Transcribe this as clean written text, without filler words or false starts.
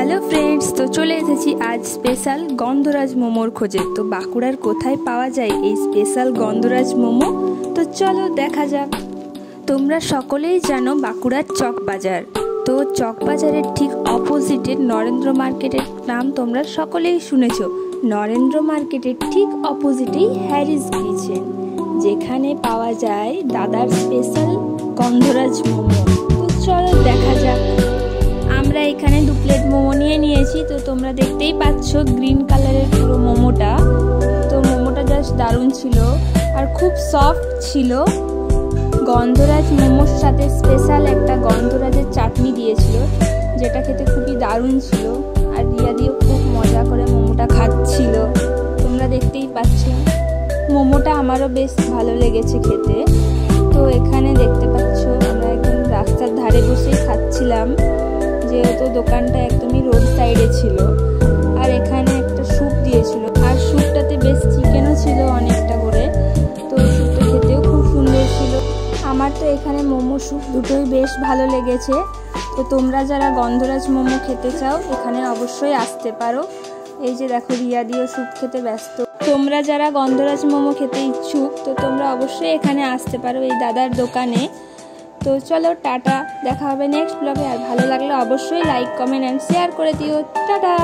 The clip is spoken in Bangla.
हेलो फ्रेंड्स, तो चले एसेছি आज स्पेशल गंधराज मोमोर खोजे। तो बाँकुड़ार कोथाय पाওয়া যায় এই स्पेशल गंधराज मोमो? तो चलो देखा যাক। তোমরা সকলেই জানো বাঁকুড়ার চক বাজার। তো চক বাজারের ঠিক অপোজিটে নরেন্দ্র মার্কেটের নাম তোমরা সকলেই শুনেছো। নরেন্দ্র মার্কেটের ঠিক অপোজিটেই হ্যারিস কিচেন, যেখানে পাওয়া যায় দাদার স্পেশাল গন্ধরাজ মোমো। তো চলো দেখা যাক। আমরা এখানে 2 প্লেট মোমো নিয়েছি। তো তোমরা দেখতেই পাচ্ছ গ্রিন কালারের পুরো মোমোটা। তো মোমোটা জাস্ট দারুণ ছিল আর খুব সফট ছিল। গন্ধরাজ মোমোর সাথে স্পেশাল একটা গন্ধরাজের চাটনি দিয়েছিল, যেটা খেতে খুবই দারুণ ছিল। আর রিয়া দিও খুব মজা করে মোমোটা খাচ্ছিল, তোমরা দেখতেই পাচ্ছ। মোমোটা আমারও বেশ ভালো লেগেছে খেতে। তো এখানে দেখতে পাচ্ছ আমরা একদম রাস্তার ধারে বসেই খাচ্ছিলাম, যেহেতু দোকানটা একদমই রোড সাইডে ছিল। আর এখানে একটা স্যুপ দিয়েছিল, আর স্যুপটাতে বেশ চিকেনও ছিল অনেকটা করে। তো স্যুপটা খেতেও খুব সুন্দর ছিল। আমার তো এখানে মোমো স্যুপ দুটোই বেশ ভালো লেগেছে। তো তোমরা যারা গন্ধরাজ মোমো খেতে চাও এখানে অবশ্যই আসতে পারো। এই যে দেখো রিয়া দিও স্যুপ খেতে ব্যস্ত। তোমরা যারা গন্ধরাজ মোমো খেতে ইচ্ছুক তো তোমরা অবশ্যই এখানে আসতে পারো এই দাদার দোকানে। তো চলো টাটা, দেখা হবে নেক্সট ব্লগে। আর ভালো লাগলে অবশ্যই লাইক, কমেন্ট অ্যান্ড শেয়ার করে দিও। টাটা।